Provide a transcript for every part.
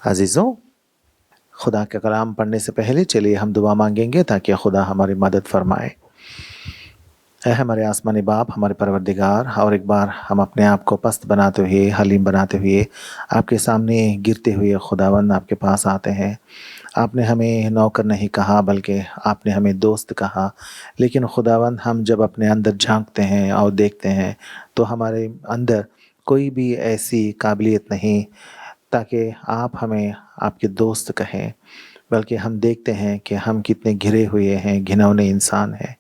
अजीज़ों, खुदा का कलाम पढ़ने से पहले चलिए हम दुआ मांगेंगे ताकि खुदा हमारी मदद फरमाए। ऐ हमारे आसमानी बाप, हमारे परवरदिगार, और एक बार हम अपने आप को पस्त बनाते हुए, हलीम बनाते हुए आपके सामने गिरते हुए खुदावंद आपके पास आते हैं। आपने हमें नौकर नहीं कहा बल्कि आपने हमें दोस्त कहा। लेकिन खुदावंद हम जब अपने अंदर झांकते हैं और देखते हैं तो हमारे अंदर कोई भी ऐसी काबिलियत नहीं ताकि आप हमें आपके दोस्त कहें, बल्कि हम देखते हैं कि हम कितने घिरे हुए हैं, घिनौने इंसान हैं।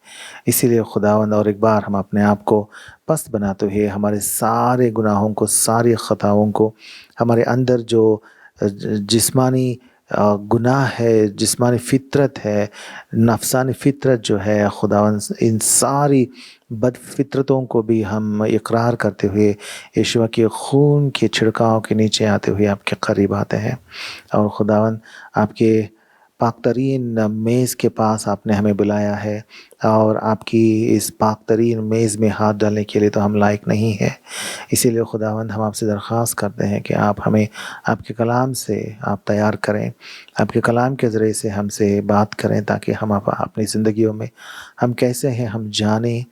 इसीलिए खुदावंद और एक बार हम अपने आप को पस्त बनाते हुए हमारे सारे गुनाहों को, सारी ख़ताओं को, हमारे अंदर जो जिस्मानी गुनाह है, जिस्मानी फ़ितरत है, नफ़सानी फ़ितरत जो है खुदावंद, इन सारी बदफ़ितरतों को भी हम इक़रार करते हुए यीशु के खून के छिड़काव के नीचे आते हुए आपके क़रीब आते हैं। और खुदावंद आपके पाक तरीन मेज़ के पास आपने हमें बुलाया है, और आपकी इस पाक तरीन मेज़ में हाथ डालने के लिए तो हम लायक नहीं हैं। इसीलिए खुदावंद हम आपसे दरख्वास्त करते हैं कि आप हमें आपके कलाम से आप तैयार करें, आपके कलाम के ज़रिए से हमसे बात करें ताकि हम अपनी ज़िंदगियों में हम कैसे हैं हम जानें।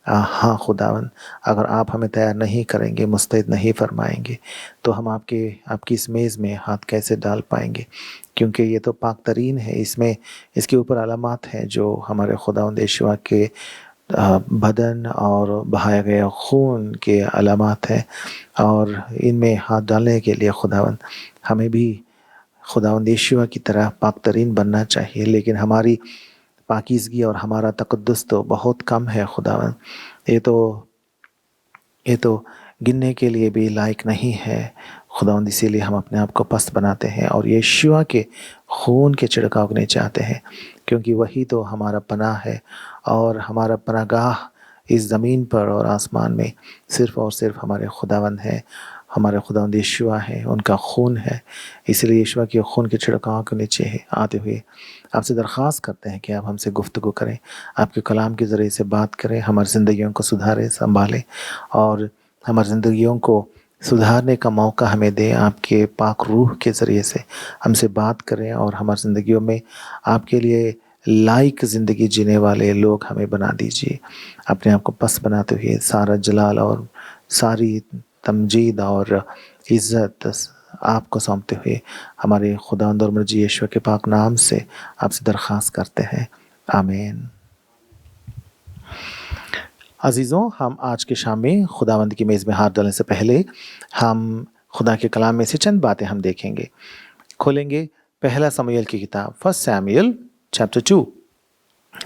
हाँ खुदावंद, अगर आप हमें तैयार नहीं करेंगे, मुस्तैद नहीं फरमाएंगे, तो हम आपकी इस मेज़ में हाथ कैसे डाल पाएंगे? क्योंकि ये तो पाक तरीन है, इसमें इसके ऊपर अलामात हैं जो हमारे खुदावंद यीशु के बदन और बहाया गया खून के अलामात हैं। और इनमें हाथ डालने के लिए खुदावंद हमें भी खुदावंद यीशु की तरह पाक तरीन बनना चाहिए, लेकिन हमारी पाकीज़गी और हमारा तक़द्दुस तो बहुत कम है खुदावंद। ये तो गिनने के लिए भी लायक नहीं है खुदावंद। इसीलिए हम अपने आप को पस्त बनाते हैं और यीशु के खून के छिड़काव करने चाहते हैं, क्योंकि वही तो हमारा पनाह है और हमारा पनाहगाह इस ज़मीन पर और आसमान में सिर्फ़ और सिर्फ हमारे खुदावंद है, हमारे खुदावंद यीशु है, उनका खून है। इसलिए यीशु के खून के छिड़काव के नीचे आते हुए आपसे दरख्वास्त करते हैं कि आप हमसे गुफ्तगू करें, आपके कलाम के ज़रिए से बात करें, हमारी ज़िंदगियों को सुधारें, संभालें और हमारी ज़िंदगियों को सुधारने का मौका हमें दें। आपके पाक रूह के ज़रिए से हमसे बात करें और हमारी ज़िंदगियों में आपके लिए लायक ज़िंदगी जीने वाले लोग हमें बना दीजिए। अपने आप को पस्त बनाते हुए सारा जलाल और सारी तमजीद और इज़्ज़त आपको सौंपते हुए हमारे खुदावंद और मर्जी यीशु के पाक नाम से आपसे दरख्वास्त करते हैं, आमीन। अजीज़ों, हम आज के शाम में खुदावंद की मेज़ में हाथ डालने से पहले हम खुदा के कलाम में से चंद बातें हम देखेंगे। खोलेंगे पहला समूएल की किताब, 1 सैमुएल चैप्टर 2,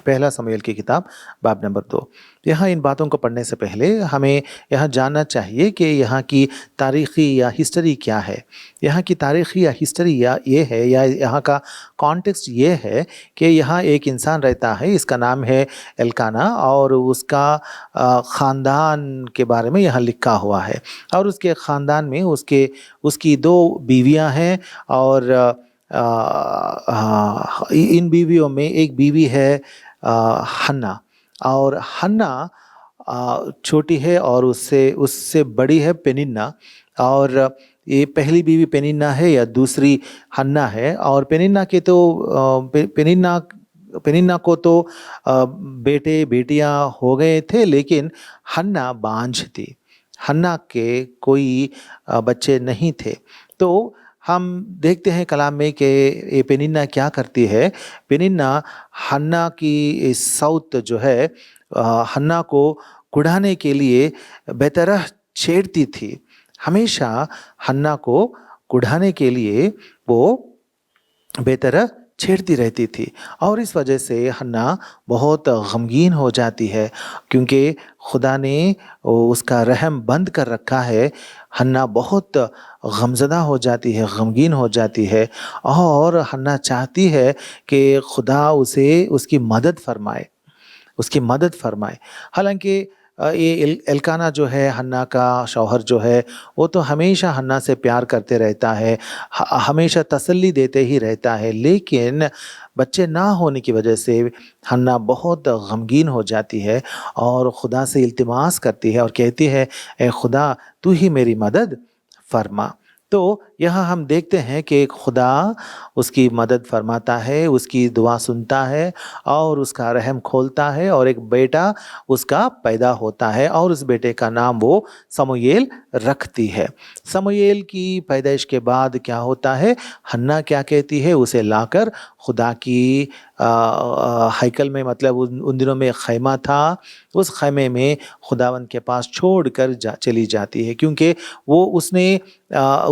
पहला समूएल की किताब बाब नंबर 2। यहाँ इन बातों को पढ़ने से पहले हमें यहाँ जानना चाहिए कि यहाँ की तारीख़ी या हिस्ट्री क्या है। यहाँ की तारीख़ी या हिस्ट्री या ये है, या यहाँ का कॉन्टेक्स्ट ये है कि यहाँ एक इंसान रहता है, इसका नाम है एल्काना, और उसका ख़ानदान के बारे में यहाँ लिखा हुआ है। और उसके ख़ानदान में उसकी 2 बीवियाँ हैं, और इन बीवियों में एक बीवी है हन्ना, और हन्ना छोटी है और उससे बड़ी है पेनिन्ना। और ये पहली बीवी पेनिन्ना है या दूसरी हन्ना है। और पेनिन्ना को तो बेटे बेटियां हो गए थे, लेकिन हन्ना बांझ थी। हन्ना के कोई बच्चे नहीं थे। तो हम देखते हैं कलाम में कि ये पेनिन्ना क्या करती है। पेनिन्ना हन्ना की सौत जो है हन्ना को कुढ़ाने के लिए बेतरह छेड़ती थी। हमेशा हन्ना को कुढ़ाने के लिए वो बेतरह छेड़ती रहती थी, और इस वजह से हन्ना बहुत गमगीन हो जाती है, क्योंकि खुदा ने उसका रहम बंद कर रखा है। हन्ना बहुत गमज़दा हो जाती है, गमगीन हो जाती है, और हन्ना चाहती है कि खुदा उसकी मदद फरमाए। हालांकि ये एल्काना जो है, हन्ना का शौहर जो है, वो तो हमेशा हन्ना से प्यार करते रहता है, हमेशा तसल्ली देते ही रहता है, लेकिन बच्चे ना होने की वजह से हन्ना बहुत गमगीन हो जाती है और खुदा से इल्तिमास करती है और कहती है, ए खुदा, तू ही मेरी मदद फरमा। तो यहाँ हम देखते हैं कि खुदा उसकी मदद फरमाता है, उसकी दुआ सुनता है और उसका रहम खोलता है, और एक बेटा उसका पैदा होता है और उस बेटे का नाम वो समूएल रखती है। समूएल की पैदाइश के बाद क्या होता है, हन्ना क्या कहती है, उसे लाकर खुदा की हैकल में, मतलब उन दिनों में खैमा था, उस खैमे में खुदावंद के पास छोड़ कर चली जाती है, क्योंकि वो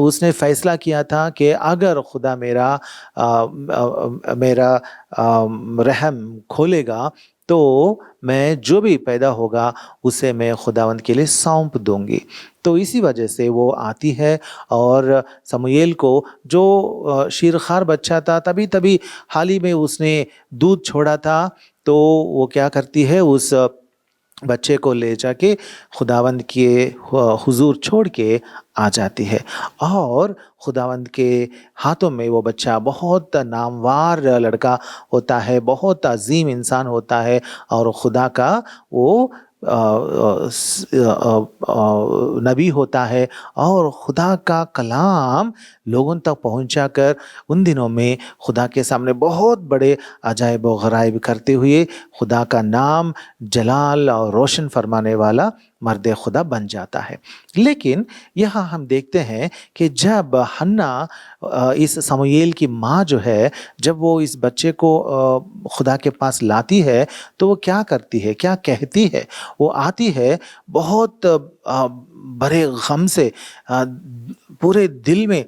उसने फैसला किया था कि अगर खुदा मेरा रहम खोलेगा तो मैं जो भी पैदा होगा उसे मैं खुदावंद के लिए सौंप दूंगी। तो इसी वजह से वो आती है और समूएल को, जो शीरखार बच्चा था, तभी तभी हाल ही में उसने दूध छोड़ा था, तो वो क्या करती है, उस बच्चे को ले जाके खुदावंद के हुजूर छोड़ के आ जाती है, और खुदावंद के हाथों में वो बच्चा बहुत नामवार लड़का होता है, बहुत अजीम इंसान होता है, और खुदा का वो नबी होता है, और खुदा का कलाम लोगों तक पहुंचा कर उन दिनों में खुदा के सामने बहुत बड़े अजायब व गराइब करते हुए खुदा का नाम जलाल और रोशन फरमाने वाला मर्द खुदा बन जाता है। लेकिन यहाँ हम देखते हैं कि जब हन्ना इस समूएल की माँ जो है, जब वो इस बच्चे को खुदा के पास लाती है, तो वो क्या करती है, क्या कहती है, वो आती है बहुत बड़े गम से, पूरे दिल में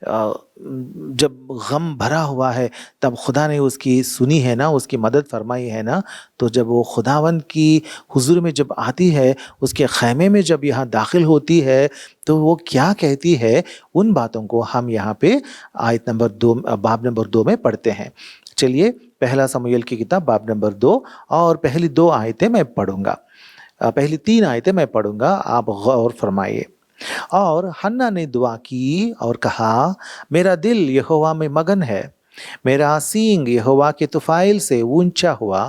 जब गम भरा हुआ है, तब खुदा ने उसकी सुनी है ना, उसकी मदद फरमाई है ना। तो जब वो खुदावंद की हुजूर में जब आती है, उसके खैमे में जब यहाँ दाखिल होती है, तो वो क्या कहती है, उन बातों को हम यहाँ पे आयत नंबर 2, बाब नंबर 2 में पढ़ते हैं। चलिए, पहला समूएल की किताब बाब नंबर 2 और पहली 2 आयतें मैं पढ़ूंगा, पहली 3 आयतें मैं पढ़ूंगा, आप गौर फरमाइए। और हन्ना ने दुआ की और कहा, मेरा दिल यहोवा में मगन है, मेरा सींग यहोवा के तुफाइल से ऊंचा हुआ,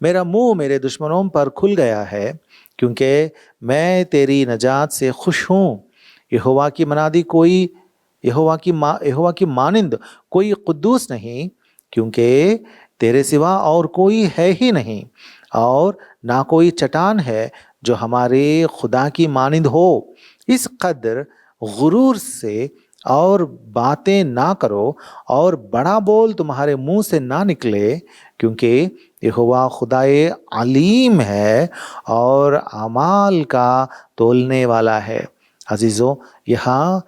मेरा मुंह मेरे दुश्मनों पर खुल गया है, क्योंकि मैं तेरी नजात से खुश हूँ। यहोवा की मानिंद कोई कुद्दूस नहीं, क्योंकि तेरे सिवा और कोई है ही नहीं, और ना कोई चट्टान है जो हमारे खुदा की मानिंद हो। इस कदर गुरूर से और बातें ना करो, और बड़ा बोल तुम्हारे मुंह से ना निकले, क्योंकि यहोवा खुदाए अलीम है और अमाल का तोलने वाला है। अजीजों, यहाँ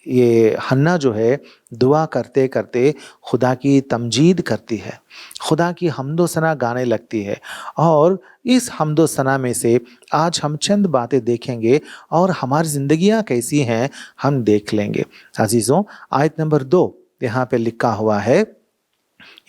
ये हन्ना जो है, दुआ करते करते खुदा की तमजीद करती है, खुदा की हम्दो सना गाने लगती है, और इस हम्दो सना में से आज हम चंद बातें देखेंगे और हमारी ज़िंदगियाँ कैसी हैं हम देख लेंगे। अजीज़ों, आयत नंबर 2 यहाँ पे लिखा हुआ है,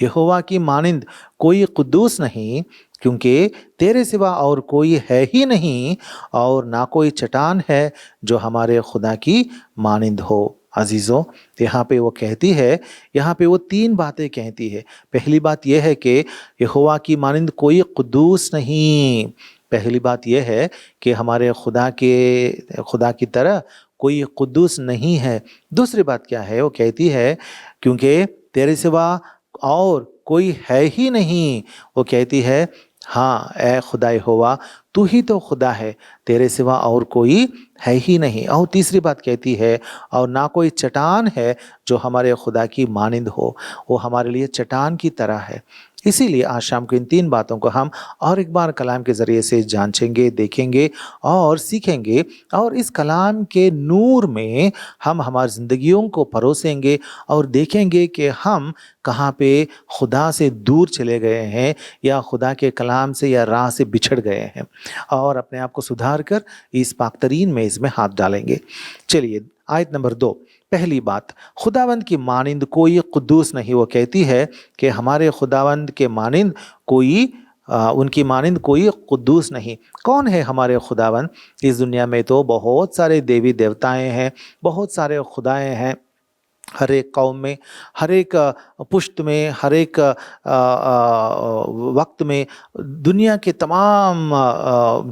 यहोवा की मानिंद कोई कुद्दूस नहीं, क्योंकि तेरे सिवा और कोई है ही नहीं, और ना कोई चट्टान है जो हमारे खुदा की मानिंद हो। अजीज़ों, यहाँ पे वो कहती है, यहाँ पे वो 3 बातें कहती है। पहली बात यह है कि यहोवा की मानिंद कोई कुद्दूस नहीं। पहली बात यह है कि हमारे खुदा की तरह कोई कुद्दूस नहीं है। दूसरी बात क्या है, वो कहती है, क्योंकि तेरे सिवा और कोई है ही नहीं। वो कहती है, हाँ ए खुदा यहोवा, तू ही तो खुदा है, तेरे सिवा और कोई है ही नहीं। और तीसरी बात कहती है, और ना कोई चट्टान है जो हमारे खुदा की मानिंद हो, वो हमारे लिए चट्टान की तरह है। इसीलिए आज शाम को इन 3 बातों को हम और एक बार कलाम के ज़रिए से जांचेंगे, देखेंगे और सीखेंगे, और इस कलाम के नूर में हम हमारी ज़िंदगियों को परोसेंगे और देखेंगे कि हम कहाँ पे खुदा से दूर चले गए हैं, या खुदा के कलाम से या राह से बिछड़ गए हैं, और अपने आप को सुधार कर इस पाकतरीन मेज़ में हाथ डालेंगे। चलिए, आयत नंबर 2, पहली बात, खुदावंद की मानिंद कोई कुद्दूस नहीं। वो कहती है कि हमारे खुदावंद के मानिंद उनकी मानिंद कोई कुद्दूस नहीं। कौन है हमारे खुदावंद? इस दुनिया में तो बहुत सारे देवी देवताएं हैं, बहुत सारे खुदाएं हैं, हर एक कौम में, हर एक पुश्त में, हर एक वक्त में, दुनिया के तमाम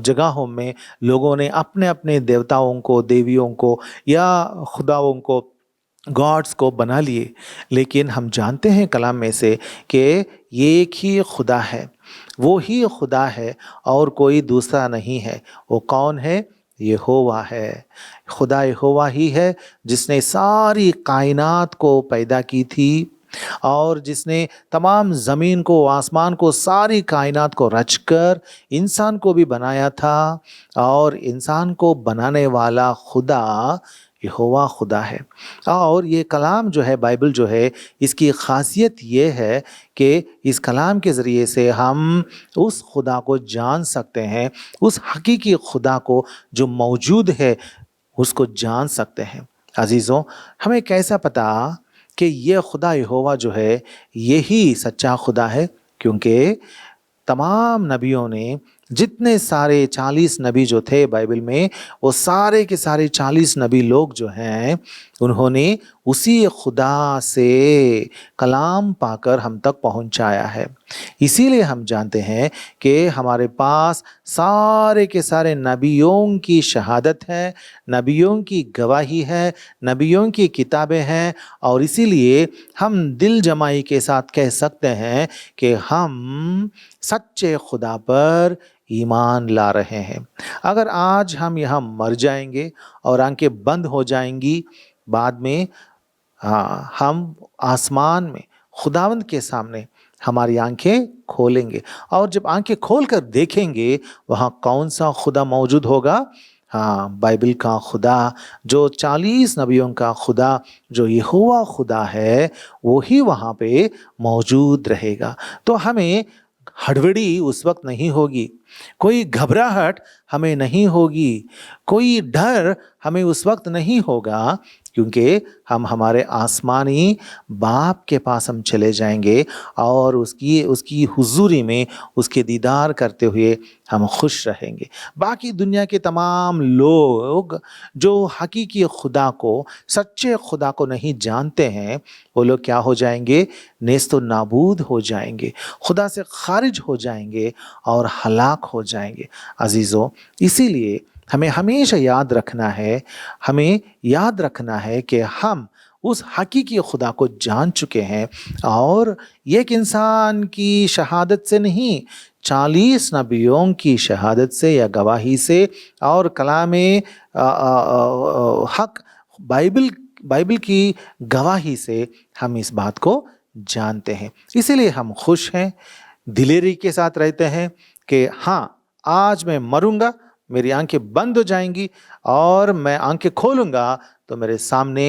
जगहों में लोगों ने अपने अपने देवताओं को, देवियों को या खुदाओं को गॉड्स को बना लिए, लेकिन हम जानते हैं कलाम में से कि एक ही खुदा है, वो ही खुदा है और कोई दूसरा नहीं है। वो कौन है? यहोवा है। खुदा यहोवा ही है जिसने सारी कायनात को पैदा की थी और जिसने तमाम ज़मीन को, आसमान को, सारी कायनात को रचकर इंसान को भी बनाया था। और इंसान को बनाने वाला खुदा यहोवा खुदा है। और ये कलाम जो है, बाइबल जो है, इसकी ख़ासियत ये है कि इस कलाम के ज़रिए से हम उस खुदा को जान सकते हैं, उस हकीकी खुदा को जो मौजूद है उसको जान सकते हैं। अजीज़ों, हमें कैसा पता कि ये खुदा यहोवा जो है यही सच्चा खुदा है? क्योंकि तमाम नबियों ने, जितने सारे 40 नबी जो थे बाइबल में, वो सारे के सारे 40 नबी लोग जो हैं, उन्होंने उसी खुदा से कलाम पाकर हम तक पहुंचाया है। इसीलिए हम जानते हैं कि हमारे पास सारे के सारे नबियों की शहादत है, नबियों की गवाही है, नबियों की किताबें हैं, और इसीलिए हम दिल जमाई के साथ कह सकते हैं कि हम सच्चे खुदा पर ईमान ला रहे हैं। अगर आज हम यहाँ मर जाएंगे और आंखें बंद हो जाएंगी, बाद में हम आसमान में खुदावंद के सामने हमारी आंखें खोलेंगे, और जब आंखें खोल कर देखेंगे वहाँ कौन सा खुदा मौजूद होगा? बाइबल का खुदा, जो 40 नबियों का खुदा, जो यहोवा खुदा है, वो ही वहाँ पे मौजूद रहेगा। तो हमें हड़बड़ी उस वक्त नहीं होगी, कोई घबराहट हमें नहीं होगी, कोई डर हमें उस वक्त नहीं होगा, क्योंकि हम हमारे आसमानी बाप के पास हम चले जाएंगे और उसकी हुजूरी में उसके दीदार करते हुए हम खुश रहेंगे। बाकी दुनिया के तमाम लोग जो हकीकी खुदा को, सच्चे खुदा को नहीं जानते हैं, वो लोग क्या हो जाएंगे? नेस्तो नाबूद हो जाएंगे, खुदा से खारिज हो जाएंगे और हलाक हो जाएंगे। अजीज़ों, इसीलिए हमें हमेशा याद रखना है कि हम उस हकीकी खुदा को जान चुके हैं, और एक इंसान की शहादत से नहीं, 40 नबियों की शहादत से या गवाही से और कलामे हक बाइबल की गवाही से हम इस बात को जानते हैं। इसीलिए हम खुश हैं, दिलेरी के साथ रहते हैं कि हाँ, आज मैं मरूंगा, मेरी आंखें बंद हो जाएंगी और मैं आंखें खोलूंगा तो मेरे सामने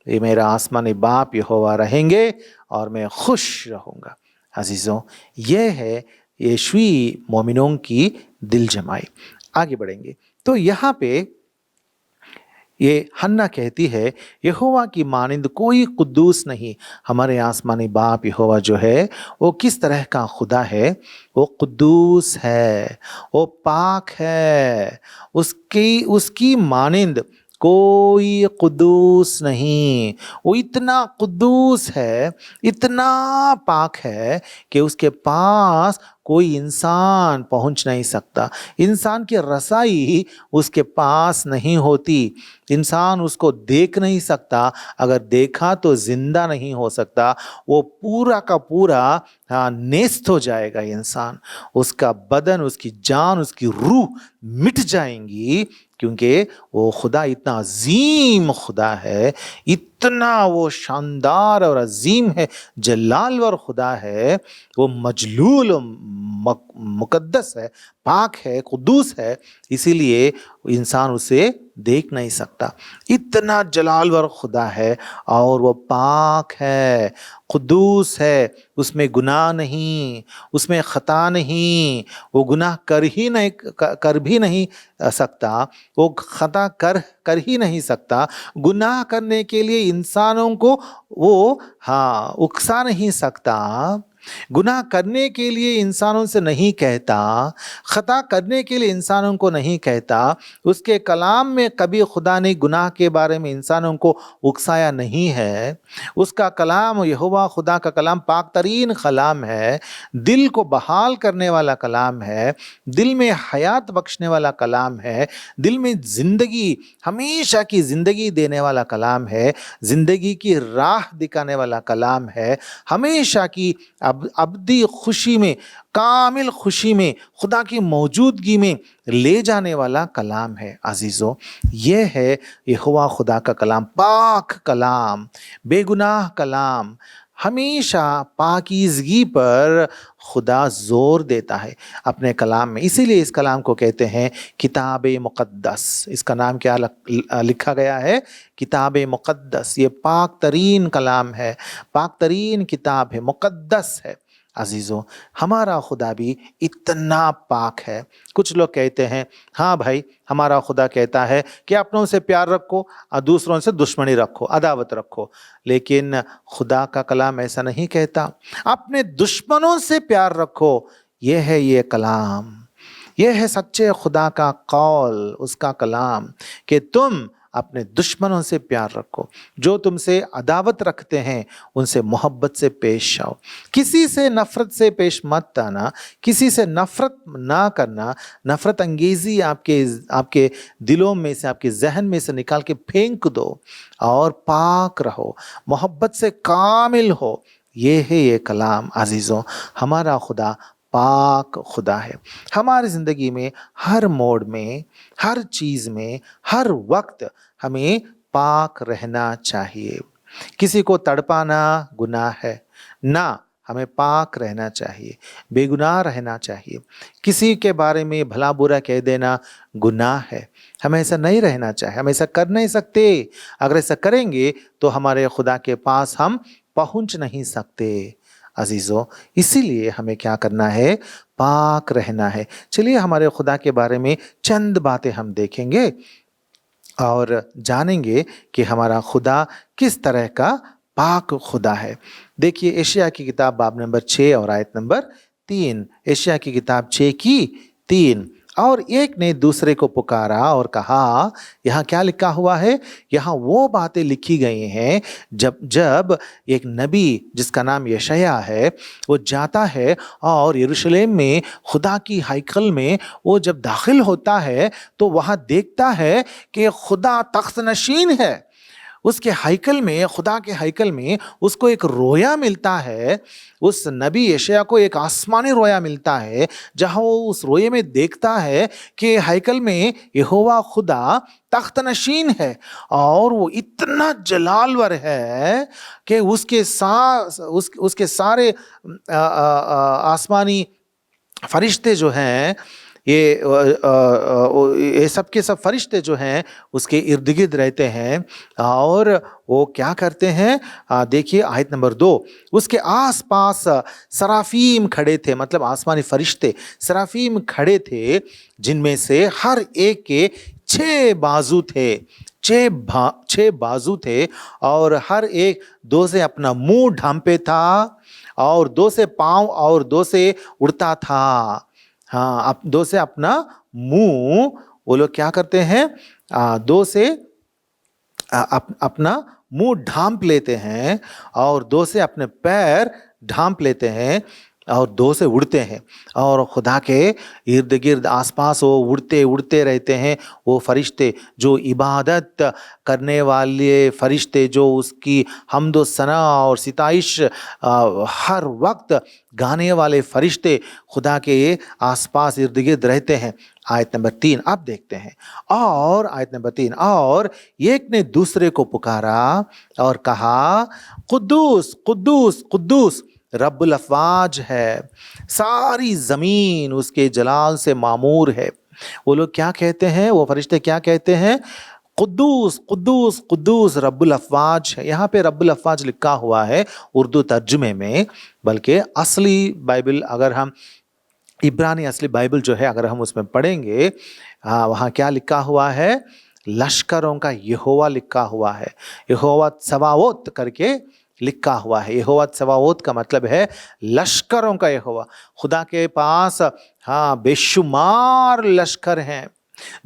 ये मेरा आसमानी बाप यहोवा रहेंगे और मैं खुश रहूंगा। अजीज़ों, ये है यीशुई मोमिनों की दिल जमाई। आगे बढ़ेंगे तो यहाँ पे ये हन्ना कहती है, यहोवा की मानिंद कोई कुद्दूस नहीं। हमारे आसमानी बाप यहोवा जो है वो किस तरह का खुदा है? वो कुद्दूस है, वो पाक है, उसकी मानिंद कोई कुद्दूस नहीं। वो इतना कुद्दूस है, इतना पाक है कि उसके पास कोई इंसान पहुंच नहीं सकता। इंसान की रसाई उसके पास नहीं होती, इंसान उसको देख नहीं सकता, अगर देखा तो जिंदा नहीं हो सकता। वो पूरा का पूरा नेस्त हो जाएगा इंसान, उसका बदन, उसकी जान, उसकी रूह मिट जाएंगी, क्योंकि वो खुदा इतना अजीम खुदा है, इतना वो शानदार और अजीम है, जलालवर खुदा है। वो मजलूल मुकद्दस है, पाक है, कुद्दूस है, इसीलिए इंसान उसे देख नहीं सकता। इतना जलालवर खुदा है और वो पाक है, कुद्दूस है, उसमें गुनाह नहीं, उसमें खता नहीं, वो गुनाह कर भी नहीं सकता, वो खता कर ही नहीं सकता। गुनाह करने के लिए इंसानों को वो उकसा नहीं सकता। गुनाह करने के लिए इंसानों से नहीं कहता, खता करने के लिए इंसानों को नहीं कहता। उसके कलाम में कभी खुदा ने गुनाह के बारे में इंसानों को उकसाया नहीं है। उसका कलाम, यहोवा खुदा का कलाम पाक तरीन कलाम है, दिल को बहाल करने वाला कलाम है, दिल में हयात बख्शने वाला कलाम है, दिल में ज़िंदगी, हमेशा की ज़िंदगी देने वाला कलाम है, ज़िंदगी की राह दिखाने वाला कलाम है, हमेशा की अबदी खुशी में, कामिल खुशी में, खुदा की मौजूदगी में ले जाने वाला कलाम है। अजीज़ों, ये है यहोवा खुदा का कलाम, पाक कलाम, बेगुनाह कलाम। हमेशा पाकीज़गी पर खुदा ज़ोर देता है अपने कलाम में। इसीलिए इस कलाम को कहते हैं किताब मुक़द्दस। इसका नाम क्या लिखा गया है? किताब मुक़द्दस। ये पाक तरीन कलाम है, पाक तरीन किताब है, मुक़द्दस है। अजीज़ों, हमारा खुदा भी इतना पाक है। कुछ लोग कहते हैं हाँ भाई, हमारा खुदा कहता है कि अपनों से प्यार रखो और दूसरों से दुश्मनी रखो, अदावत रखो। लेकिन खुदा का कलाम ऐसा नहीं कहता। अपने दुश्मनों से प्यार रखो, ये है ये कलाम, ये है सच्चे खुदा का कौल, उसका कलाम, कि तुम अपने दुश्मनों से प्यार रखो, जो तुमसे अदावत रखते हैं उनसे मोहब्बत से पेश आओ। किसी से नफ़रत से पेश मत आना, किसी से नफ़रत ना करना। नफ़रत अंगेज़ी आपके दिलों में से, आपके जहन में से निकाल के फेंक दो और पाक रहो, मोहब्बत से कामिल हो। ये है ये कलाम। अजीज़ों, हमारा खुदा पाक खुदा है। हमारी ज़िंदगी में हर मोड़ में, हर चीज़ में, हर वक्त हमें पाक रहना चाहिए। किसी को तड़पाना गुनाह है ना, हमें पाक रहना चाहिए, बेगुनाह रहना चाहिए। किसी के बारे में भला बुरा कह देना गुनाह है, हमें ऐसा नहीं रहना चाहिए, हम ऐसा कर नहीं सकते। अगर ऐसा करेंगे तो हमारे खुदा के पास हम पहुंच नहीं सकते। अजीज़ों, इसीलिए हमें क्या करना है? पाक रहना है। चलिए हमारे खुदा के बारे में चंद बातें हम देखेंगे और जानेंगे कि हमारा खुदा किस तरह का पाक खुदा है। देखिए यशायाह की किताब बाब नंबर 6 और आयत नंबर 3। यशायाह की किताब 6 की 3। और एक ने दूसरे को पुकारा और कहा, यहाँ क्या लिखा हुआ है? यहाँ वो बातें लिखी गई हैं जब एक नबी जिसका नाम यशायाह है वो जाता है और यरूशलेम में खुदा की हैकल में वो जब दाखिल होता है तो वहाँ देखता है कि खुदा तख्त नशीन है। उसके हैकल में, खुदा के हैकल में उसको एक रोया मिलता है। उस नबी यशायाह को एक आसमानी रोया मिलता है, जहाँ वो उस रोये में देखता है कि हैकल में यहोवा खुदा तख्त नशीन है और वो इतना जलालवर है कि उसके सारे आसमानी फरिश्ते जो हैं, ये सब के सब फरिश्ते जो हैं उसके इर्द गिर्द रहते हैं और वो क्या करते हैं? देखिए आयत नंबर 2। उसके आसपास सराफीम खड़े थे, मतलब आसमानी फरिश्ते सराफीम खड़े थे, जिनमें से हर एक के 6 बाजू थे। 6 बाजू थे और हर एक 2 से अपना मुंह ढांपे था और 2 से पाँव और 2 से उड़ता था। हाँ, 2 से अपना मुंह वो लोग क्या करते हैं? 2 से अपना मुंह ढांप लेते हैं और 2 से अपने पैर ढांप लेते हैं और 2 से उड़ते हैं और खुदा के इर्द गिर्द आसपास वो उड़ते उड़ते रहते हैं। वो फरिश्ते जो इबादत करने वाले फरिश्ते, जो उसकी हम्द सना और सिताइश हर वक्त गाने वाले फरिश्ते खुदा के आसपास इर्द गिर्द रहते हैं। आयत नंबर 3 अब देखते हैं। और आयत नंबर 3, और एक ने दूसरे को पुकारा और कहा, कुद्दूस कुद्दूस कुद्दूस रब्बुल अफ़वाज है, सारी ज़मीन उसके जलाल से मामूर है। वो लोग क्या कहते हैं? वो फरिश्ते क्या कहते हैं? कुद्दूस कुद्दूस कुद्दूस रब्बुल अफ़वाज है। यहाँ पे रब्बुल अफ़वाज लिखा हुआ है उर्दू तर्जुमे में, बल्कि असली बाइबल अगर हम इब्रानी असली बाइबल जो है अगर हम उसमें पढ़ेंगे, वहाँ क्या लिखा हुआ है? लश्करों का यहोवा लिखा हुआ है। यहोवा सवाओत करके लिखा हुआ है। यहोवा त्सेबाओत का मतलब है लश्करों का यहोवा। खुदा के पास बेशुमार लश्कर हैं,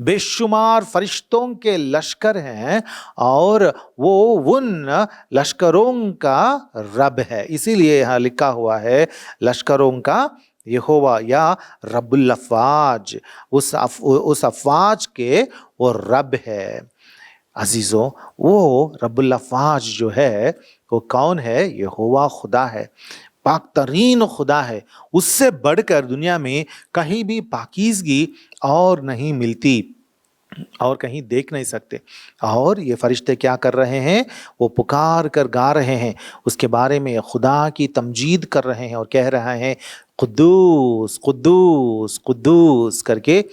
बेशुमार फरिश्तों के लश्कर हैं, और वो उन लश्करों का रब है। इसीलिए यहाँ लिखा हुआ है लश्करों का यहोवा या रब्बुल अफ़वाज, उस अफ़वाज के वो रब है। अजीज़ों, वो रब्बुल अफ़वाज जो है वो कौन है? यहोवा खुदा है, पाक तरीन खुदा है। उससे बढ़कर दुनिया में कहीं भी पाकीज़गी और नहीं मिलती, और कहीं देख नहीं सकते। और ये फरिश्ते क्या कर रहे हैं? वो पुकार कर गा रहे हैं, उसके बारे में खुदा की तमजीद कर रहे हैं और कह रहे हैं कुद्दूस कुद्दूस कुद्दूस करके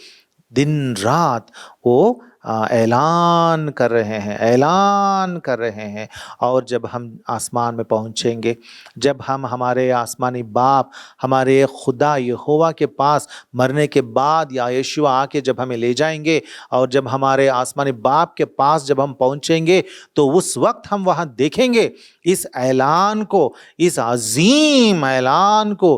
दिन रात वो ऐलान कर रहे हैं, ऐलान कर रहे हैं। और जब हम आसमान में पहुंचेंगे, जब हम हमारे आसमानी बाप, हमारे खुदा यहोवा के पास मरने के बाद या यीशु आके जब हमें ले जाएंगे, और जब हमारे आसमानी बाप के पास जब हम पहुंचेंगे, तो उस वक्त हम वहां देखेंगे इस ऐलान को, इस अजीम ऐलान को,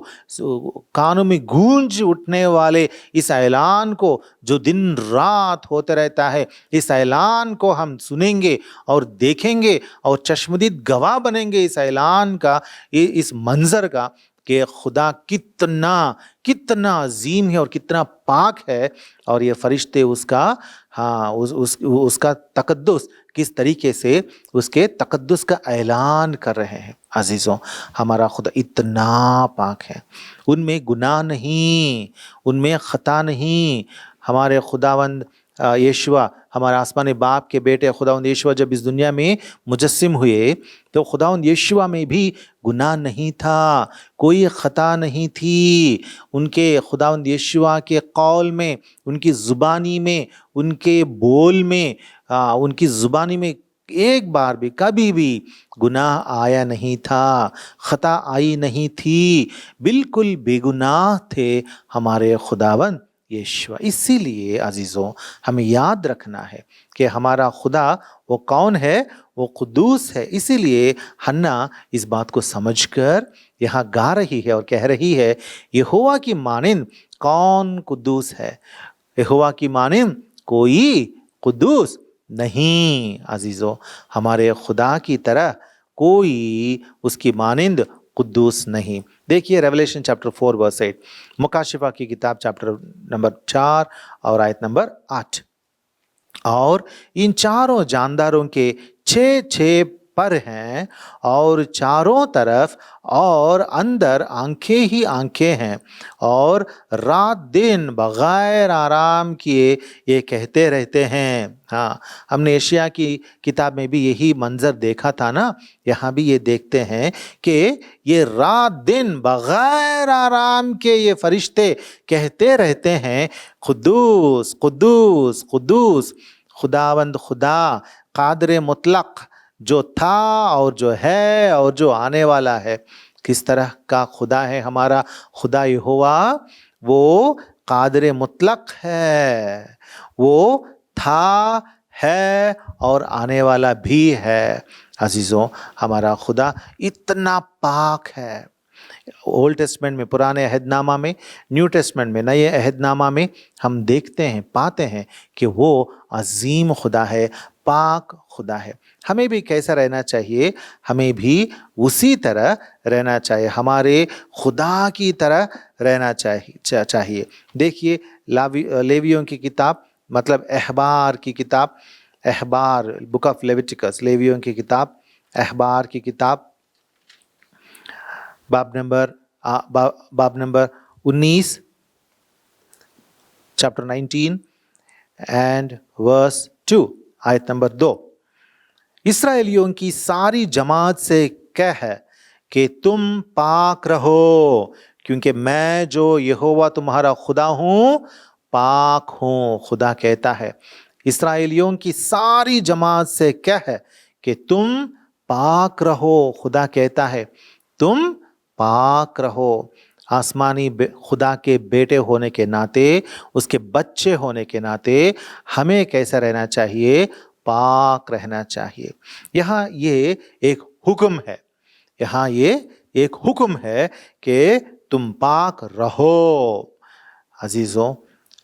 कानों में गूंज उठने वाले इस ऐलान को जो दिन रात होते रहता है। इस ऐलान को हम सुनेंगे और देखेंगे और चश्मदीद गवाह बनेंगे इस ऐलान का, इस मंजर का, कि खुदा कितना कितना अजीम है और कितना पाक है। और ये फरिश्ते उसका उसका तकद्दुस किस तरीके से उसके तकद्दुस का ऐलान कर रहे हैं। अजीज़ों, हमारा खुदा इतना पाक है, उनमें गुनाह नहीं, उनमें ख़ता नहीं। हमारे खुदावंद यीशुआ, हमारे आसमानी बाप के बेटे खुदावंद यीशुआ जब इस दुनिया में मुजस्सिम हुए, तो खुदावंद यीशुआ में भी गुनाह नहीं था, कोई ख़ता नहीं थी। उनके खुदावंद यीशुआ के कौल में, उनकी ज़ुबानी में, उनके बोल में, उनकी ज़ुबानी में एक बार भी कभी भी गुनाह आया नहीं था, ख़ता आई नहीं थी। बिल्कुल बेगुनाह थे हमारे खुदावंद यीशुआ। इसीलिए अजीज़ों, हमें याद रखना है कि हमारा खुदा वो कौन है? वो कुद्दूस है। इसीलिए हन्ना इस बात को समझकर यहाँ गा रही है और कह रही है, यहोवा की मानिंद कौन कुद्दूस है? यहोवा की मानिंद कोई कुद्दूस नहीं। अजीज़ों, हमारे खुदा की तरह कोई उसकी मानिंद कुद्दूस नहीं। देखिए रेवलेशन चैप्टर 4 वर्स 8, मुकाशिफा की किताब चैप्टर नंबर 4 और आयत नंबर 8। और इन चारों जानदारों के 6 पर हैं, और चारों तरफ और अंदर आंखें ही आंखें हैं, और रात दिन बगैर आराम किए ये कहते रहते हैं। हाँ, हमने एशिया की किताब में भी यही मंजर देखा था ना। यहाँ भी ये देखते हैं कि ये रात दिन बगैर आराम के ये फरिश्ते कहते रहते हैं, कुद्दूस कुद्दूस कुद्दूस, खुदावंद खुदा कादर मुतलक, जो था और जो है और जो आने वाला है। किस तरह का खुदा है हमारा खुदा यहोवा? वो कादर मुतलक है, वो था, है और आने वाला भी है। अजीज़ों, हमारा खुदा इतना पाक है। ओल्ड टेस्टमेंट में, पुराने अहदनामा में, न्यू टेस्टमेंट में, नए अहदनामा में हम देखते हैं, पाते हैं कि वो अजीम खुदा है, पाक खुदा है। हमें भी कैसा रहना चाहिए? हमें भी उसी तरह रहना चाहिए, हमारे खुदा की तरह रहना चाहिए। देखिए लेवियों की किताब, मतलब अहबार की किताब, अहबार, बुक ऑफ लेविटिकस, लेवियों की किताब, अहबार की किताब, बाब नंबर 19, चैप्टर 19 एंड वर्स 2, आयत नंबर 2। इस्राएलियों की सारी जमात से कह कि तुम पाक रहो, क्योंकि मैं जो यहोवा तुम्हारा खुदा हूँ पाक हूँ। खुदा कहता है इस्राएलियों की सारी जमात से कह कि तुम पाक रहो। खुदा कहता है तुम पाक रहो। आसमानी खुदा के बेटे होने के नाते, उसके बच्चे होने के नाते हमें कैसा रहना चाहिए? पाक रहना चाहिए। यहाँ ये एक हुक्म है, कि हाँ, ये एक हुक्म है कि तुम पाक रहो। अजीज़ों,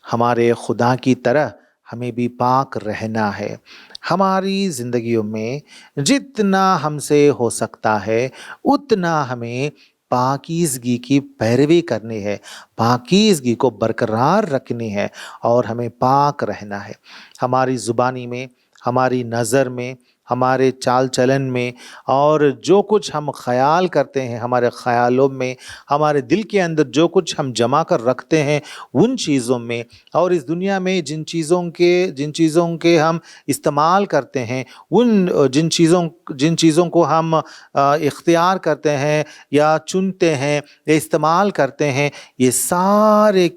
हमारे खुदा की तरह हमें भी पाक रहना है। हमारी ज़िंदगियों में जितना हमसे हो सकता है उतना हमें पाकीज़गी की पैरवी करनी है, पाकीज़गी को बरकरार रखनी है और हमें पाक रहना है। हमारी ज़ुबानी में, हमारी नज़र में, हमारे चाल चलन में और जो कुछ हम ख़याल करते हैं, हमारे ख़यालों में, हमारे दिल के अंदर जो कुछ हम जमा कर रखते हैं उन चीज़ों में, और इस दुनिया में जिन चीज़ों के हम इस्तेमाल करते हैं, जिन चीज़ों को हम इख्तियार करते हैं या चुनते हैं या इस्तेमाल करते हैं, ये सारी